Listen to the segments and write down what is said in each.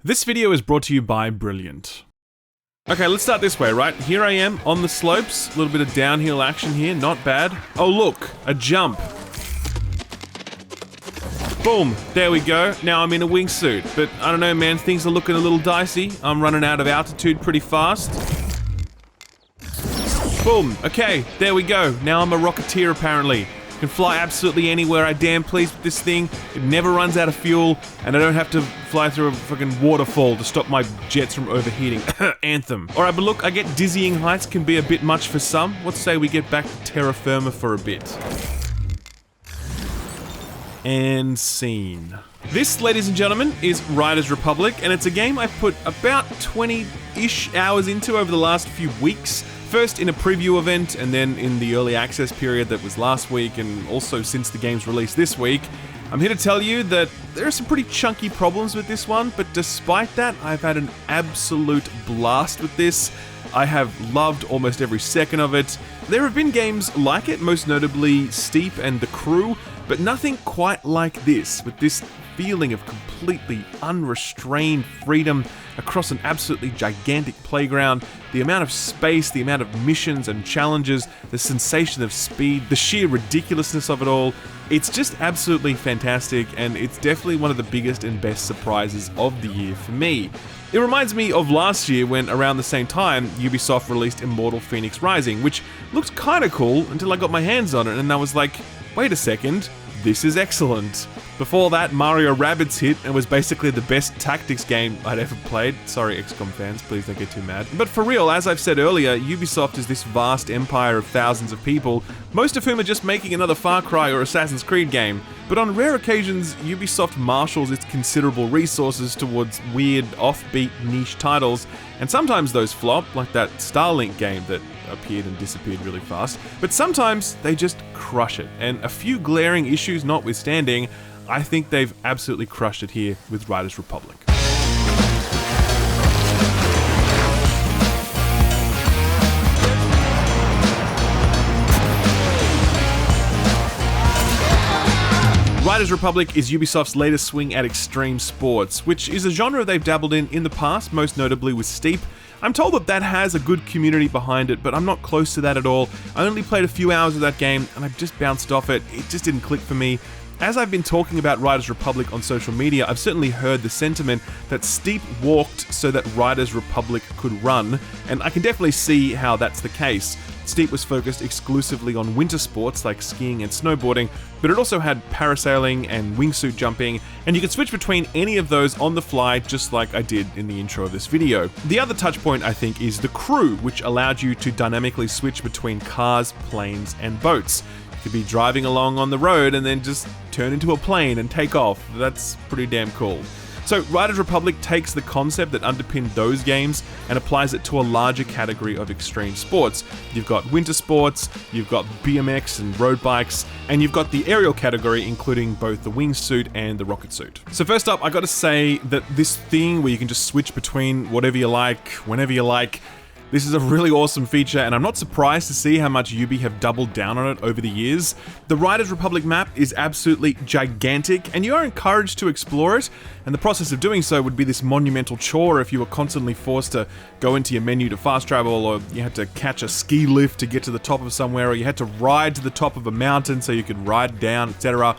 This video is brought to you by Brilliant. Okay, let's start this way, right? Here I am on the slopes, a little bit of downhill action here, not bad. Oh look, a jump. Boom, there we go. Now I'm in a wingsuit, but I don't know man, things are looking a little dicey. I'm running out of altitude pretty fast. Boom, okay, there we go. Now I'm a rocketeer apparently. Can fly absolutely anywhere I damn please with this thing. It never runs out of fuel, and I don't have to fly through a fucking waterfall to stop my jets from overheating. Anthem. Alright, but look, I get dizzying heights can be a bit much for some. Let's say we get back to terra firma for a bit. And scene. This, ladies and gentlemen, is Riders Republic, and it's a game I put about 20-ish hours into over the last few weeks. First in a preview event, and then in the early access period that was last week, and also since the game's release this week. I'm here to tell you that there are some pretty chunky problems with this one, but despite that, I've had an absolute blast with this. I have loved almost every second of it. There have been games like it, most notably Steep and The Crew, but nothing quite like this, with this feeling of completely unrestrained freedom across an absolutely gigantic playground, the amount of space, the amount of missions and challenges, the sensation of speed, the sheer ridiculousness of it all. It's just absolutely fantastic, and it's definitely one of the biggest and best surprises of the year for me. It reminds me of last year when, around the same time, Ubisoft released Immortal Phoenix Rising, which looked kinda cool until I got my hands on it and I was like, wait a second, this is excellent. Before that, Mario Rabbids hit and was basically the best tactics game I'd ever played. Sorry XCOM fans, please don't get too mad. But for real, as I've said earlier, Ubisoft is this vast empire of thousands of people, most of whom are just making another Far Cry or Assassin's Creed game. But on rare occasions, Ubisoft marshals its considerable resources towards weird, offbeat, niche titles, and sometimes those flop, like that Starlink game that appeared and disappeared really fast. But sometimes they just crush it, and a few glaring issues notwithstanding, I think they've absolutely crushed it here with Riders Republic. Riders Republic is Ubisoft's latest swing at extreme sports, which is a genre they've dabbled in the past, most notably with Steep. I'm told that has a good community behind it, but I'm not close to that at all. I only played a few hours of that game, and I've just bounced off it. It just didn't click for me. As I've been talking about Riders Republic on social media, I've certainly heard the sentiment that Steep walked so that Riders Republic could run, and I can definitely see how that's the case. Steep was focused exclusively on winter sports like skiing and snowboarding, but it also had parasailing and wingsuit jumping, and you could switch between any of those on the fly just like I did in the intro of this video. The other touchpoint I think is The Crew, which allowed you to dynamically switch between cars, planes, and boats. You could be driving along on the road and then just turn into a plane and take off. That's pretty damn cool. So Riders Republic takes the concept that underpinned those games and applies it to a larger category of extreme sports. You've got winter sports, you've got BMX and road bikes, and you've got the aerial category including both the wingsuit and the rocket suit. So first up, I gotta say that this thing where you can just switch between whatever you like, whenever you like, this is a really awesome feature, and I'm not surprised to see how much Ubi have doubled down on it over the years. The Riders Republic map is absolutely gigantic, and you are encouraged to explore it, and the process of doing so would be this monumental chore if you were constantly forced to go into your menu to fast travel, or you had to catch a ski lift to get to the top of somewhere, or you had to ride to the top of a mountain so you could ride down, etc.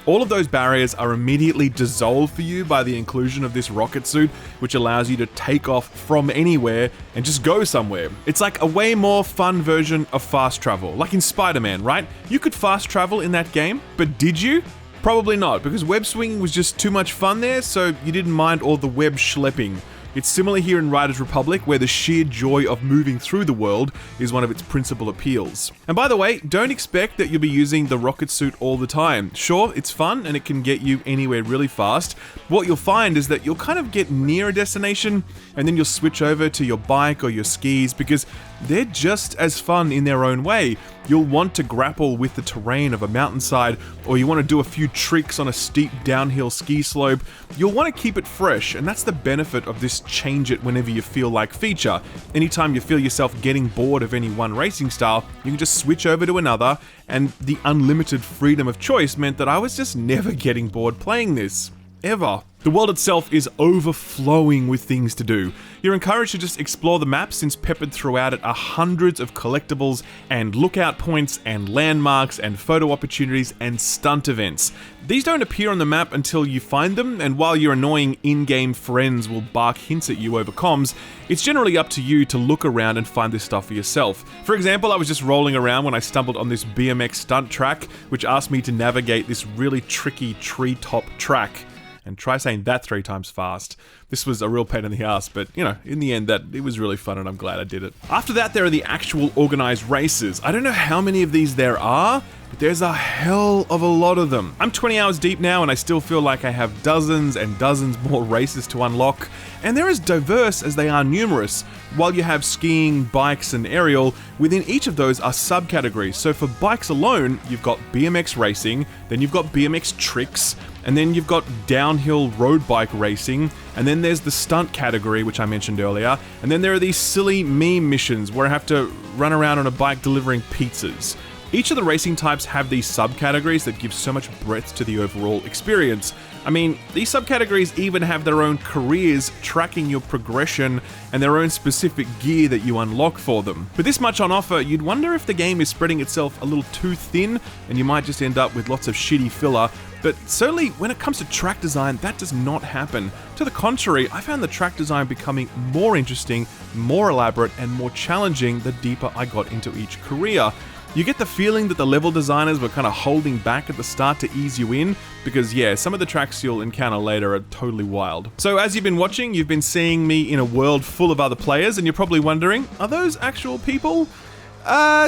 All of those barriers are immediately dissolved for you by the inclusion of this rocket suit, which allows you to take off from anywhere and just go somewhere. It's like a way more fun version of fast travel, like in Spider-Man, right? You could fast travel in that game, but did you? Probably not, because web swinging was just too much fun there, so you didn't mind all the web schlepping. It's similar here in Riders Republic, where the sheer joy of moving through the world is one of its principal appeals. And by the way, don't expect that you'll be using the rocket suit all the time. Sure, it's fun and it can get you anywhere really fast. What you'll find is that you'll kind of get near a destination and then you'll switch over to your bike or your skis because they're just as fun in their own way. You'll want to grapple with the terrain of a mountainside, or you want to do a few tricks on a steep downhill ski slope. You'll want to keep it fresh, and that's the benefit of this change it whenever you feel like feature. Anytime you feel yourself getting bored of any one racing style, you can just switch over to another, and the unlimited freedom of choice meant that I was just never getting bored playing this. Ever. The world itself is overflowing with things to do. You're encouraged to just explore the map, since peppered throughout it are hundreds of collectibles and lookout points and landmarks and photo opportunities and stunt events. These don't appear on the map until you find them, and while your annoying in-game friends will bark hints at you over comms, it's generally up to you to look around and find this stuff for yourself. For example, I was just rolling around when I stumbled on this BMX stunt track, which asked me to navigate this really tricky treetop track. And try saying that 3 times fast. This was a real pain in the ass, but you know, in the end, it was really fun and I'm glad I did it. After that, there are the actual organized races. I don't know how many of these there are, but there's a hell of a lot of them. I'm 20 hours deep now and I still feel like I have dozens and dozens more races to unlock, and they're as diverse as they are numerous. While you have skiing, bikes, and aerial, within each of those are subcategories. So for bikes alone, you've got BMX racing, then you've got BMX tricks, and then you've got downhill road bike racing, and then there's the stunt category, which I mentioned earlier, and then there are these silly meme missions where I have to run around on a bike delivering pizzas. Each of the racing types have these subcategories that give so much breadth to the overall experience. I mean, these subcategories even have their own careers tracking your progression and their own specific gear that you unlock for them. With this much on offer, you'd wonder if the game is spreading itself a little too thin and you might just end up with lots of shitty filler. But certainly when it comes to track design, that does not happen. To the contrary, I found the track design becoming more interesting, more elaborate, and more challenging the deeper I got into each career. You get the feeling that the level designers were kind of holding back at the start to ease you in, because yeah, some of the tracks you'll encounter later are totally wild. So as you've been watching, you've been seeing me in a world full of other players, and you're probably wondering, are those actual people?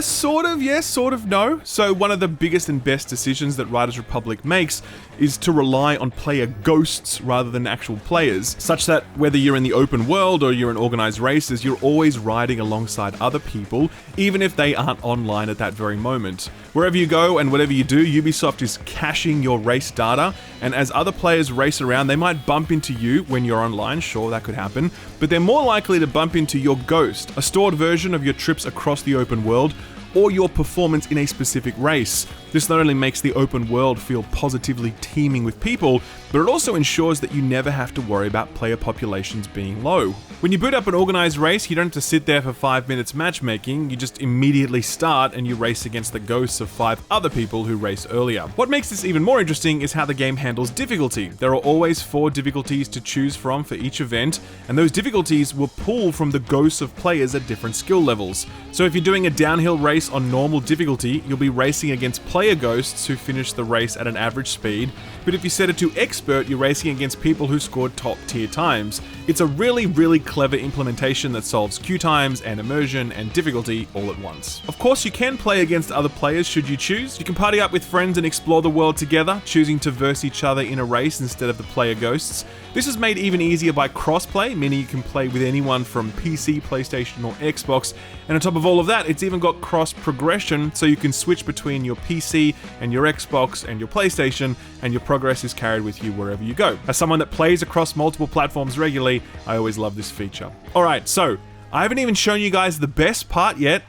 Sort of yes, sort of no. So one of the biggest and best decisions that Riders Republic makes is to rely on player ghosts rather than actual players, such that whether you're in the open world or you're in organized races, you're always riding alongside other people, even if they aren't online at that very moment. Wherever you go and whatever you do, Ubisoft is caching your race data, and as other players race around, they might bump into you when you're online, sure, that could happen, but they're more likely to bump into your ghost, a stored version of your trips across the open world, or your performance in a specific race. This not only makes the open world feel positively teeming with people, but it also ensures that you never have to worry about player populations being low. When you boot up an organized race, you don't have to sit there for 5 minutes matchmaking, you just immediately start and you race against the ghosts of 5 other people who race earlier. What makes this even more interesting is how the game handles difficulty. There are always 4 difficulties to choose from for each event, and those difficulties will pull from the ghosts of players at different skill levels. So if you're doing a downhill race on normal difficulty, you'll be racing against player ghosts who finish the race at an average speed, but if you set it to expert, you're racing against people who scored top tier times. It's a really clever implementation that solves queue times and immersion and difficulty all at once. Of course, you can play against other players should you choose. You can party up with friends and explore the world together, choosing to verse each other in a race instead of the player ghosts. This is made even easier by crossplay, meaning you can play with anyone from PC, PlayStation, or Xbox, and on top of all of that, it's even got cross progression, so you can switch between your PC and your Xbox and your PlayStation, and your progress is carried with you wherever you go. As someone that plays across multiple platforms regularly, I always love this feature. Alright, so, I haven't even shown you guys the best part yet,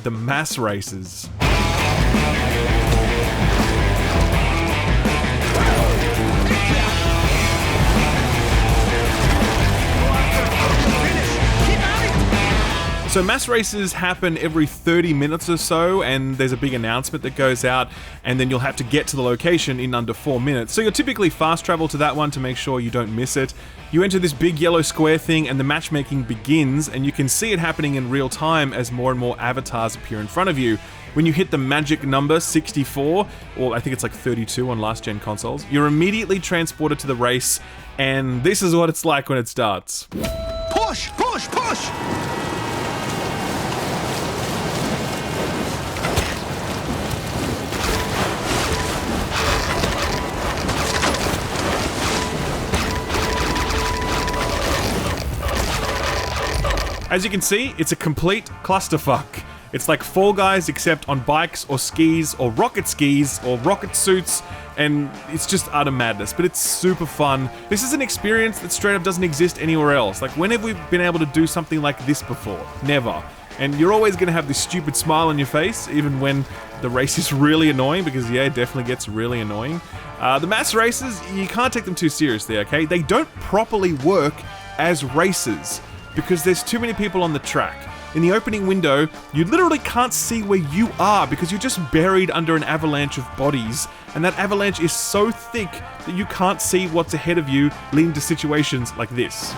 the mass races. So mass races happen every 30 minutes or so, and there's a big announcement that goes out, and then you'll have to get to the location in under 4 minutes. So you'll typically fast travel to that one to make sure you don't miss it. You enter this big yellow square thing and the matchmaking begins, and you can see it happening in real time as more and more avatars appear in front of you. When you hit the magic number 64, or I think it's like 32 on last gen consoles, you're immediately transported to the race, and this is what it's like when it starts. Push, push, push! As you can see, it's a complete clusterfuck. It's like Fall Guys except on bikes or skis or rocket skis or rocket suits, and it's just utter madness, but it's super fun. This is an experience that straight up doesn't exist anywhere else. Like, when have we been able to do something like this before? Never. and you're always going to have this stupid smile on your face, even when the race is really annoying, because yeah, it definitely gets really annoying. The mass races, you can't take them too seriously, okay? They don't properly work as races, because there's too many people on the track. In the opening window, you literally can't see where you are because you're just buried under an avalanche of bodies, and that avalanche is so thick that you can't see what's ahead of you, leading to situations like this.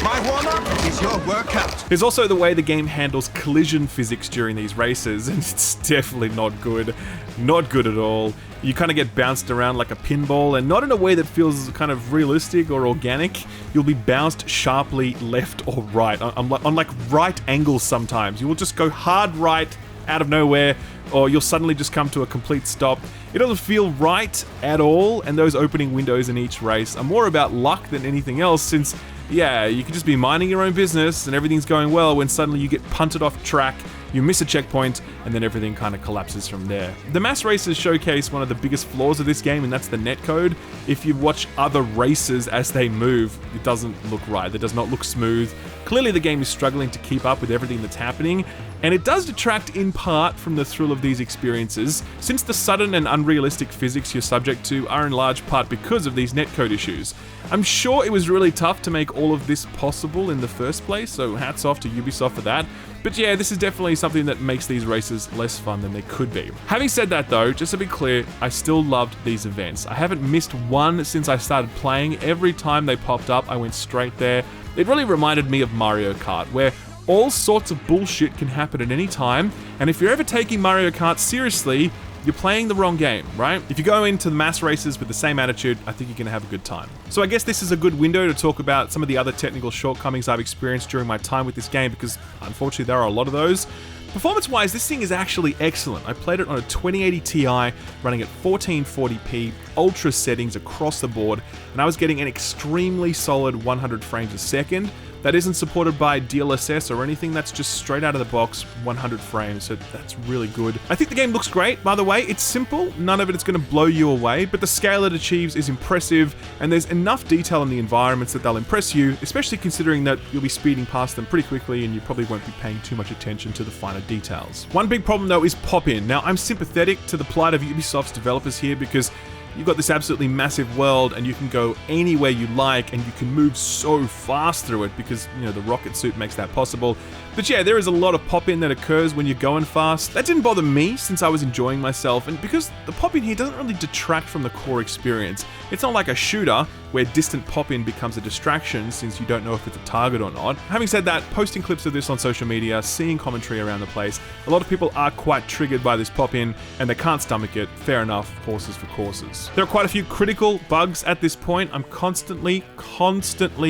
My warm-up is your workout. There's also the way the game handles collision physics during these races, and it's definitely not good. Not good at all. You kind of get bounced around like a pinball, and not in a way that feels kind of realistic or organic. You'll be bounced sharply left or right, on like right angles sometimes. You will just go hard right out of nowhere, or you'll suddenly just come to a complete stop. It doesn't feel right at all, and those opening windows in each race are more about luck than anything else, since yeah, you could just be minding your own business and everything's going well when suddenly you get punted off track, you miss a checkpoint, and then everything kind of collapses from there. The mass races showcase one of the biggest flaws of this game, and that's the netcode. If you watch other races as they move, it doesn't look right. It does not look smooth. Clearly the game is struggling to keep up with everything that's happening, and it does detract in part from the thrill of these experiences, since the sudden and unrealistic physics you're subject to are in large part because of these netcode issues. I'm sure it was really tough to make all of this possible in the first place, so hats off to Ubisoft for that. But yeah, this is definitely something that makes these races less fun than they could be. Having said that though, just to be clear, I still loved these events. I haven't missed one since I started playing. Every time they popped up, I went straight there. It really reminded me of Mario Kart, where all sorts of bullshit can happen at any time, and if you're ever taking Mario Kart seriously, you're playing the wrong game, right? If you go into the mass races with the same attitude, I think you're gonna have a good time. So I guess this is a good window to talk about some of the other technical shortcomings I've experienced during my time with this game, because unfortunately there are a lot of those. Performance-wise, this thing is actually excellent. I played it on a 2080 Ti, running at 1440p, ultra settings across the board, and I was getting an extremely solid 100 frames a second. That isn't supported by DLSS or anything, that's just straight out of the box, 100 frames, so that's really good. I think the game looks great, by the way. It's simple, none of it is going to blow you away, but the scale it achieves is impressive, and there's enough detail in the environments that they'll impress you, especially considering that you'll be speeding past them pretty quickly and you probably won't be paying too much attention to the finer details. One big problem though is pop-in. Now, I'm sympathetic to the plight of Ubisoft's developers here, because you've got this absolutely massive world and you can go anywhere you like and you can move so fast through it because, you know, the rocket suit makes that possible. But yeah, there is a lot of pop-in that occurs when you're going fast. That didn't bother me since I was enjoying myself, and because the pop-in here doesn't really detract from the core experience. It's not like a shooter where distant pop-in becomes a distraction since you don't know if it's a target or not. Having said that, posting clips of this on social media, seeing commentary around the place, a lot of people are quite triggered by this pop-in and they can't stomach it. Fair enough, horses for courses. There are quite a few critical bugs at this point. I'm constantly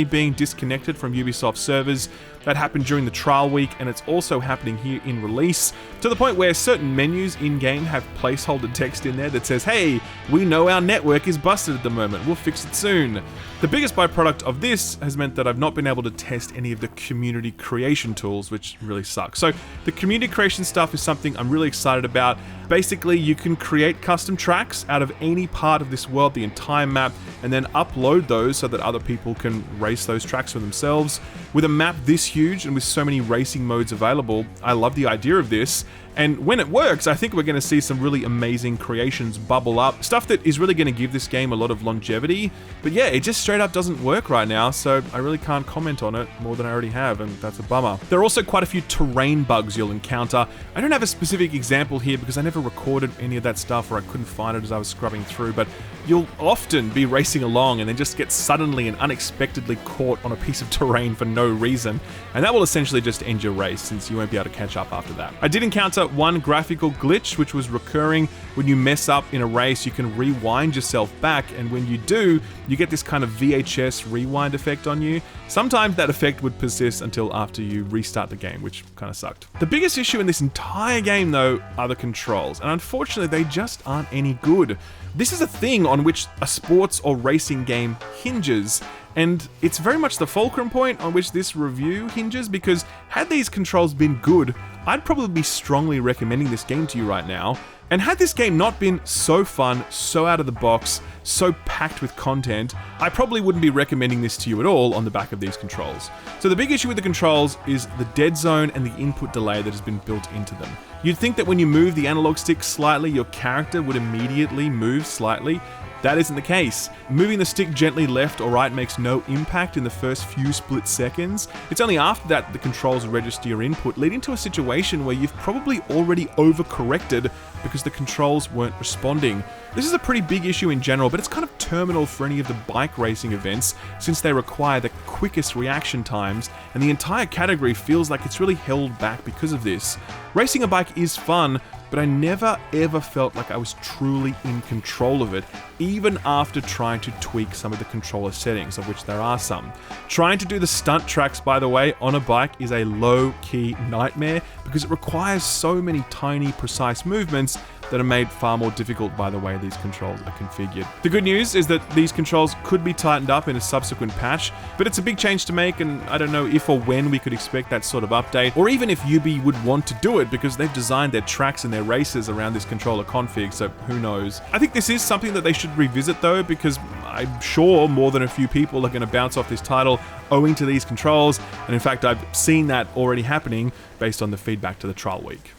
being disconnected from Ubisoft servers. That happened during the trial week, and it's also happening here in release, to the point where certain menus in-game have placeholder text in there that says, hey, we know our network is busted at the moment, we'll fix it soon. The biggest byproduct of this has meant that I've not been able to test any of the community creation tools, which really sucks. So the community creation stuff is something I'm really excited about. Basically, you can create custom tracks out of any part of this world, the entire map, and then upload those so that other people can race those tracks for themselves. With a map this huge and with so many racing modes available, I love the idea of this. And when it works, I think we're going to see some really amazing creations bubble up. Stuff that is really going to give this game a lot of longevity. But yeah, it just straight up doesn't work right now, so I really can't comment on it more than I already have, and that's a bummer. There are also quite a few terrain bugs you'll encounter. I don't have a specific example here because I never recorded any of that stuff, or I couldn't find it as I was scrubbing through, but you'll often be racing along and then just get suddenly and unexpectedly caught on a piece of terrain for no reason, and that will essentially just end your race since you won't be able to catch up after that. I did encounter one graphical glitch which was recurring. When you mess up in a race, you can rewind yourself back, and when you do, you get this kind of VHS rewind effect on you. Sometimes that effect would persist until after you restart the game, which kind of sucked. The biggest issue in this entire game though are the controls, and unfortunately they just aren't any good. This is a thing on which a sports or racing game hinges, and it's very much the fulcrum point on which this review hinges, because had these controls been good, I'd probably be strongly recommending this game to you right now. And had this game not been so fun, so out of the box, so packed with content, I probably wouldn't be recommending this to you at all on the back of these controls. So the big issue with the controls is the dead zone and the input delay that has been built into them. You'd think that when you move the analog stick slightly, your character would immediately move slightly. That isn't the case. Moving the stick gently left or right makes no impact in the first few split seconds. It's only after that the controls register your input, leading to a situation where you've probably already overcorrected because the controls weren't responding. This is a pretty big issue in general, but it's kind of terminal for any of the bike racing events since they require the quickest reaction times, and the entire category feels like it's really held back because of this. Racing a bike is fun, but I never ever felt like I was truly in control of it, even after trying to tweak some of the controller settings, of which there are some. Trying to do the stunt tracks, by the way, on a bike is a low-key nightmare because it requires so many tiny, precise movements that are made far more difficult by the way these controls are configured. The good news is that these controls could be tightened up in a subsequent patch, but it's a big change to make, and I don't know if or when we could expect that sort of update, or even if Ubi would want to do it because they've designed their tracks and their races around this controller config, so who knows. I think this is something that they should revisit though, because I'm sure more than a few people are going to bounce off this title owing to these controls, and in fact I've seen that already happening based on the feedback to the trial week.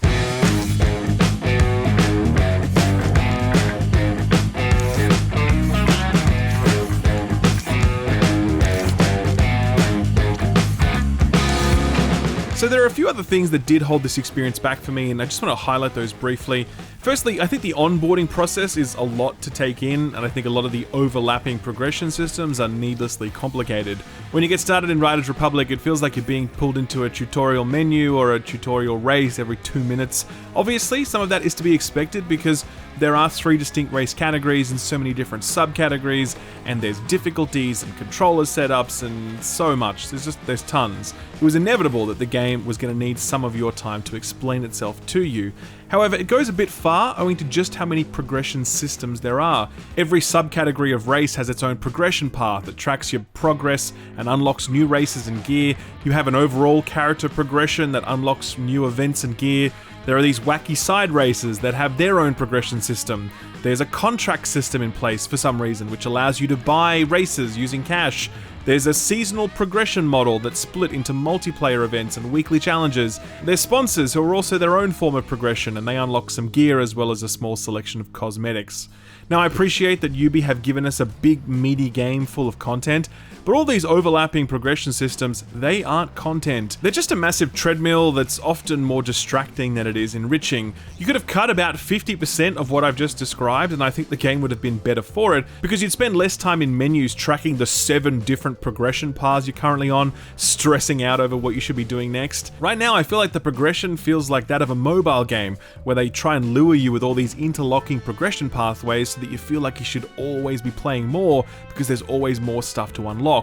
So there are a few other things that did hold this experience back for me, and I just want to highlight those briefly. Firstly, I think the onboarding process is a lot to take in, and I think a lot of the overlapping progression systems are needlessly complicated. When you get started in Riders Republic, it feels like you're being pulled into a tutorial menu or a tutorial race every 2 minutes. Obviously, some of that is to be expected because there are 3 distinct race categories and so many different subcategories, and there's difficulties and controller setups and so much. There's tons. It was inevitable that the game was going to need some of your time to explain itself to you. However, it goes a bit far owing to just how many progression systems there are. Every subcategory of race has its own progression path that tracks your progress and unlocks new races and gear. You have an overall character progression that unlocks new events and gear. There are these wacky side races that have their own progression system. There's a contract system in place for some reason, which allows you to buy races using cash. There's a seasonal progression model that's split into multiplayer events and weekly challenges. There's sponsors who are also their own form of progression, and they unlock some gear as well as a small selection of cosmetics. Now, I appreciate that Ubi have given us a big, meaty game full of content, but all these overlapping progression systems, they aren't content. They're just a massive treadmill that's often more distracting than it is enriching. You could have cut about 50% of what I've just described, and I think the game would have been better for it, because you'd spend less time in menus tracking the 7 different progression paths you're currently on, stressing out over what you should be doing next. Right now, I feel like the progression feels like that of a mobile game, where they try and lure you with all these interlocking progression pathways so that you feel like you should always be playing more, because there's always more stuff to unlock.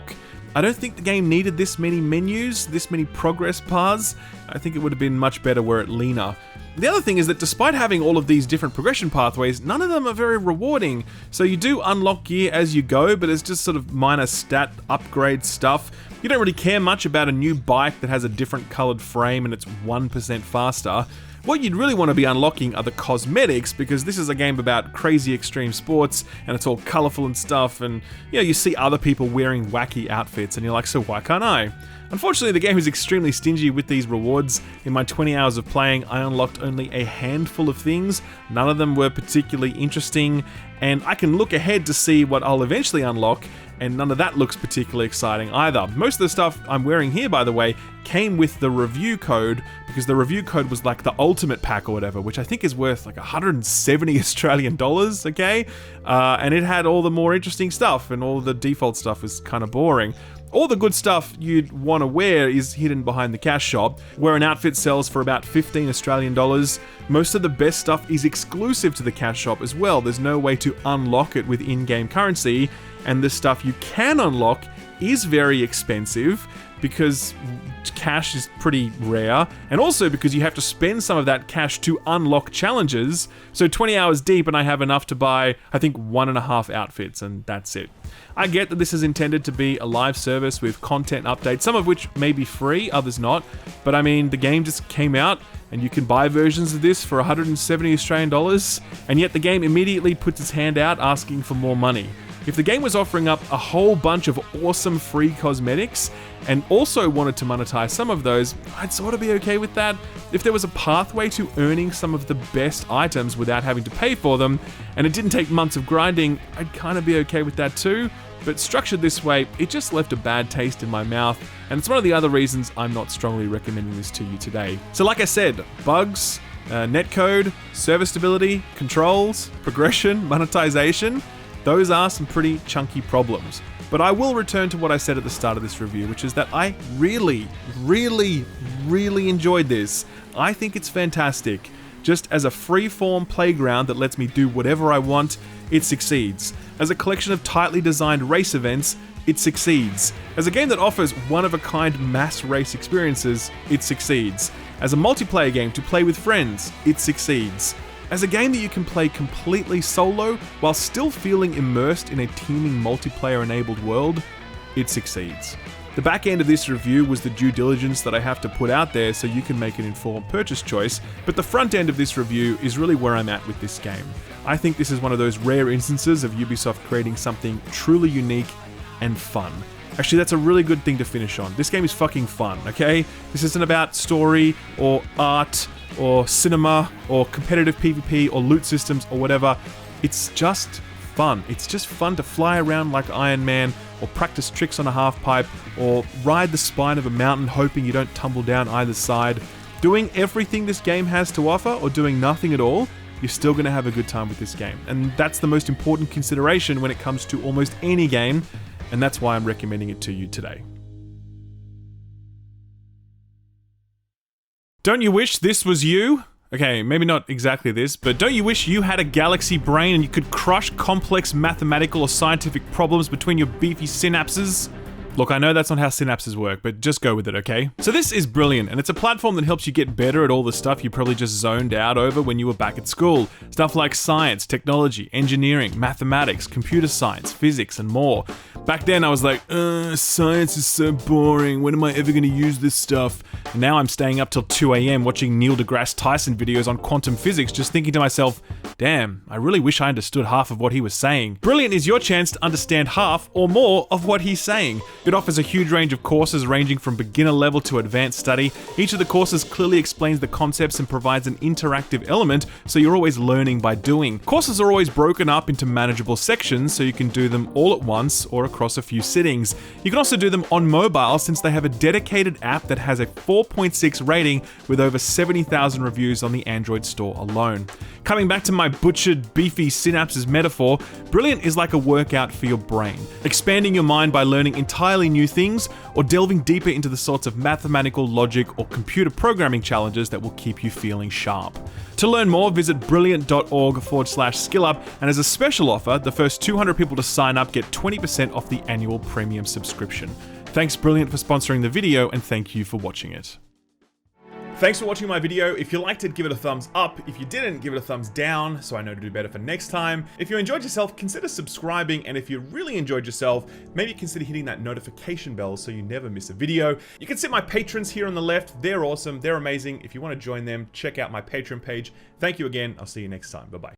I don't think the game needed this many menus, this many progress paths. I think it would have been much better were it leaner. The other thing is that despite having all of these different progression pathways, none of them are very rewarding. So you do unlock gear as you go, but it's just sort of minor stat upgrade stuff. You don't really care much about a new bike that has a different colored frame and it's 1% faster. What you'd really want to be unlocking are the cosmetics, because this is a game about crazy extreme sports and it's all colourful and stuff, and you see other people wearing wacky outfits and you're like, so why can't I? Unfortunately, the game is extremely stingy with these rewards. In my 20 hours of playing, I unlocked only a handful of things. None of them were particularly interesting, and I can look ahead to see what I'll eventually unlock, and none of that looks particularly exciting either. Most of the stuff I'm wearing here, by the way, came with the review code, because the review code was like the ultimate pack or whatever, which I think is worth like 170 Australian dollars, okay? And it had all the more interesting stuff, and all the default stuff is kind of boring. All the good stuff you'd want to wear is hidden behind the cash shop, where an outfit sells for about 15 Australian dollars. Most of the best stuff is exclusive to the cash shop as well. There's no way to unlock it with in-game currency, and the stuff you can unlock is very expensive because cash is pretty rare, and also because you have to spend some of that cash to unlock challenges. So 20 hours deep and I have enough to buy, I think, 1.5 outfits, and that's it. I get that this is intended to be a live service with content updates, some of which may be free, others not, but I mean, the game just came out and you can buy versions of this for 170 Australian dollars, and yet the game immediately puts its hand out asking for more money. If the game was offering up a whole bunch of awesome free cosmetics and also wanted to monetize some of those, I'd sort of be okay with that. If there was a pathway to earning some of the best items without having to pay for them, and it didn't take months of grinding, I'd kind of be okay with that too. But structured this way, it just left a bad taste in my mouth, and it's one of the other reasons I'm not strongly recommending this to you today. So like I said, bugs, netcode, server stability, controls, progression, monetization, those are some pretty chunky problems. But I will return to what I said at the start of this review, which is that I really enjoyed this. I think it's fantastic. Just as a free-form playground that lets me do whatever I want, it succeeds. As a collection of tightly designed race events, it succeeds. As a game that offers one-of-a-kind mass race experiences, it succeeds. As a multiplayer game to play with friends, it succeeds. As a game that you can play completely solo while still feeling immersed in a teeming multiplayer-enabled world, it succeeds. The back end of this review was the due diligence that I have to put out there so you can make an informed purchase choice, but the front end of this review is really where I'm at with this game. I think this is one of those rare instances of Ubisoft creating something truly unique and fun. Actually, that's a really good thing to finish on. This game is fucking fun, okay? This isn't about story or art or cinema or competitive PvP or loot systems or whatever. It's just fun. It's just fun to fly around like Iron Man or practice tricks on a half-pipe or ride the spine of a mountain hoping you don't tumble down either side. Doing everything this game has to offer or doing nothing at all, you're still going to have a good time with this game. And that's the most important consideration when it comes to almost any game, and that's why I'm recommending it to you today. Don't you wish this was you? Okay, maybe not exactly this, but don't you wish you had a galaxy brain and you could crush complex mathematical or scientific problems between your beefy synapses? Look, I know that's not how synapses work, but just go with it, okay? So this is Brilliant, and it's a platform that helps you get better at all the stuff you probably just zoned out over when you were back at school. Stuff like science, technology, engineering, mathematics, computer science, physics, and more. Back then I was like, science is so boring, when am I ever gonna use this stuff? And now I'm staying up till 2 AM watching Neil deGrasse Tyson videos on quantum physics, just thinking to myself, damn, I really wish I understood half of what he was saying. Brilliant is your chance to understand half or more of what he's saying. It offers a huge range of courses ranging from beginner level to advanced study. Each of the courses clearly explains the concepts and provides an interactive element, so you're always learning by doing. Courses are always broken up into manageable sections, so you can do them all at once or across a few sittings. You can also do them on mobile since they have a dedicated app that has a 4.6 rating with over 70,000 reviews on the Android store alone. Coming back to my butchered, beefy synapses metaphor, Brilliant is like a workout for your brain, expanding your mind by learning entirely new things or delving deeper into the sorts of mathematical logic or computer programming challenges that will keep you feeling sharp. To learn more, visit brilliant.org/skillup, and as a special offer, the first 200 people to sign up get 20% off the annual premium subscription. Thanks Brilliant for sponsoring the video, and thank you for watching it. Thanks for watching my video. If you liked it, give it a thumbs up. If you didn't, give it a thumbs down so I know to do better for next time. If you enjoyed yourself, consider subscribing, and if you really enjoyed yourself, maybe consider hitting that notification bell so you never miss a video. You can see my patrons here on the left. They're awesome. They're amazing. If you want to join them, check out my Patreon page. Thank you again. I'll see you next time. Bye-bye.